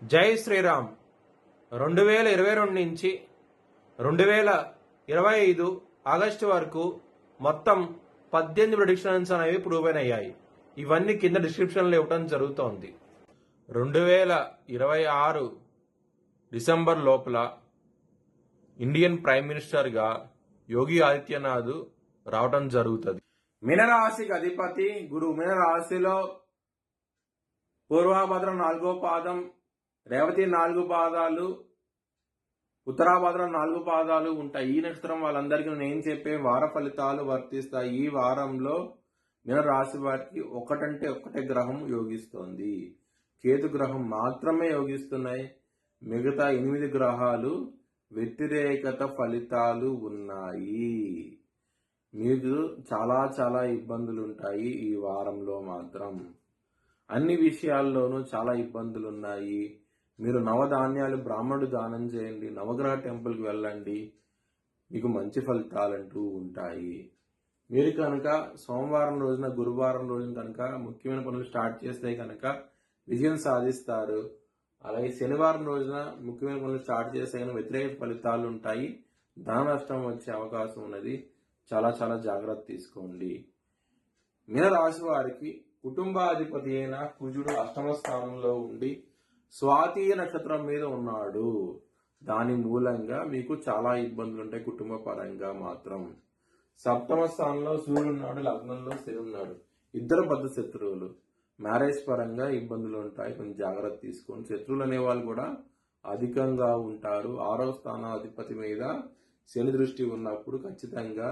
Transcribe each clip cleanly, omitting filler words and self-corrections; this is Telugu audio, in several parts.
జై శ్రీరామ్. 2022 నుంచి 2025 ఆగస్టు వరకు మొత్తం 18 ప్రిడిక్షన్స్ అనేవి ప్రూవ్ అయ్యాయి. ఇవన్నీ కింద డిస్క్రిప్షన్లో ఇవ్వడం జరుగుతోంది. 2026 డిసెంబర్ లోపల ఇండియన్ ప్రైమ్ మినిస్టర్గా యోగి ఆదిత్యనాథ్ రావడం జరుగుతుంది. మీనరాశికి అధిపతి గురువు. మీనరాశిలో పూర్వభద్ర 4వ పాదం, రేవతి 4 పాదాలు, ఉత్తరాభద్ర 4 పాదాలు ఉంటాయి. ఈ నక్షత్రం వాళ్ళందరికీ నేను చెప్పే వార ఫలితాలు వర్తిస్తాయి. ఈ వారంలో మీనరాశి వారికి ఒకటంటే ఒకటే గ్రహం యోగిస్తోంది. కేతు గ్రహం మాత్రమే యోగిస్తున్నాయి. మిగతా 8 గ్రహాలు వ్యతిరేకత ఫలితాలు ఉన్నాయి. మీకు చాలా ఇబ్బందులు ఉంటాయి. ఈ వారంలో మాత్రం అన్ని విషయాల్లోనూ చాలా ఇబ్బందులు ఉన్నాయి. మీరు నవధాన్యాలు బ్రాహ్మణుడు దానం చేయండి, నవగ్రహ టెంపుల్కి వెళ్ళండి, మీకు మంచి ఫలితాలంటూ ఉంటాయి. మీరు కనుక సోమవారం రోజున, గురువారం రోజున కనుక ముఖ్యమైన పనులు స్టార్ట్ చేస్తే కనుక విజయం సాధిస్తారు. అలాగే శనివారం రోజున ముఖ్యమైన పనులు స్టార్ట్ చేస్తే కనుక వ్యతిరేక ఫలితాలు ఉంటాయి. ధన నష్టం వచ్చే అవకాశం ఉన్నది. చాలా జాగ్రత్త తీసుకోండి. మీనరాశి వారికి కుటుంబాధిపతి అయిన కుజుడు అష్టమ స్థానంలో ఉండి స్వాతి నక్షత్రం మీద ఉన్నాడు. దాని మూలంగా మీకు చాలా ఇబ్బందులు ఉంటాయి కుటుంబ పరంగా మాత్రం. సప్తమ స్థానంలో సూర్యుడు ఉన్నాడు, లగ్నంలో శని ఉన్నాడు. ఇద్దరు పెద్ద శత్రువులు. మ్యారేజ్ పరంగా ఇబ్బందులు ఉంటాయి, కొంచెం జాగ్రత్త తీసుకోండి. శత్రువులు అనేవాళ్ళు కూడా అధికంగా ఉంటారు. 6వ స్థానాధిపతి మీద శని దృష్టి ఉన్నప్పుడు ఖచ్చితంగా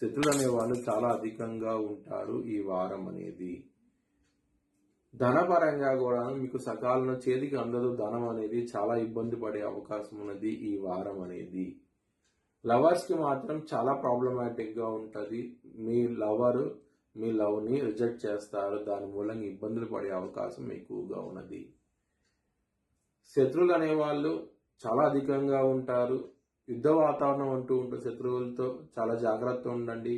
శత్రువులు అనేవాళ్ళు చాలా అధికంగా ఉంటారు ఈ వారం అనేది. ధనపరంగా కూడా మీకు సకాలంలో చేతికి అందదు. ధనం అనేది చాలా ఇబ్బంది పడే అవకాశం ఉన్నది ఈ వారం అనేది. లవర్స్ కి మాత్రం చాలా ప్రాబ్లమాటిక్ గా ఉంటది. మీ లవర్ మీ లవ్ ని రిజెక్ట్ చేస్తారు. దాని మూలంగా ఇబ్బందులు పడే అవకాశం ఎక్కువగా ఉన్నది. శత్రువులు అనేవాళ్ళు చాలా అధికంగా ఉంటారు. యుద్ధ వాతావరణం అంటూ ఉంటుంది. శత్రువులతో చాలా జాగ్రత్త ఉండండి.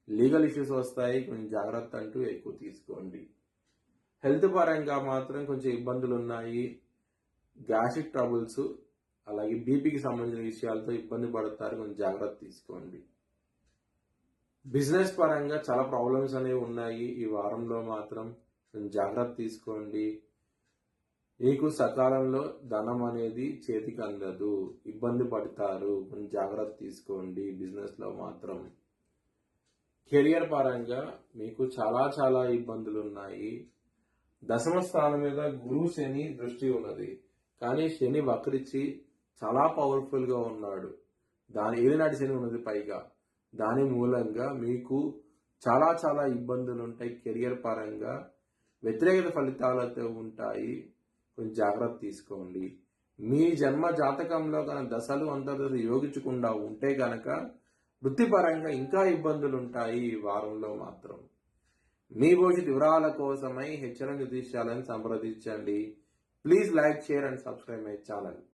లీగల్ ఇష్యూస్ వస్తాయి, కొంచెం జాగ్రత్త అంటూ ఎక్కువ తీసుకోండి. హెల్త్ పరంగా మాత్రం కొంచెం ఇబ్బందులు ఉన్నాయి. గ్యాస్ట్రిక్ ట్రబుల్స్, అలాగే బీపీకి సంబంధించిన విషయాలతో ఇబ్బంది పడతారు, కొంచెం జాగ్రత్త తీసుకోండి. బిజినెస్ పరంగా చాలా ప్రాబ్లమ్స్ అనేవి ఉన్నాయి ఈ వారంలో మాత్రం, కొంచెం జాగ్రత్త తీసుకోండి. మీకు సకాలంలో ధనం అనేది చేతికి అందదు, ఇబ్బంది పడతారు, కొంచెం జాగ్రత్త తీసుకోండి బిజినెస్ లో మాత్రం. కెరియర్ పరంగా మీకు చాలా ఇబ్బందులు ఉన్నాయి. దశమ స్థానం మీద గురువు శని దృష్టి ఉన్నది, కానీ శని వక్రించి చాలా పవర్ఫుల్ గా ఉన్నాడు. దాని ఏలినాటి శని ఉన్నది పైగా. దాని మూలంగా మీకు చాలా ఇబ్బందులు ఉంటాయి. కెరియర్ పరంగా వ్యతిరేకత ఫలితాలతో ఉంటాయి, కొంచెం జాగ్రత్త తీసుకోండి. మీ జన్మ జాతకంలో కనుక దశలు అంతర్దశలు యోగించకుండా ఉంటే కనుక వృత్తిపరంగా ఇంకా ఇబ్బందులు ఉంటాయి ఈ వారంలో మాత్రం. మీ భవిష్యత్ వివరాల కోసమై హెచ్చరిక జ్యోతిష్యాలను సంప్రదించండి. Please like, share and subscribe my channel.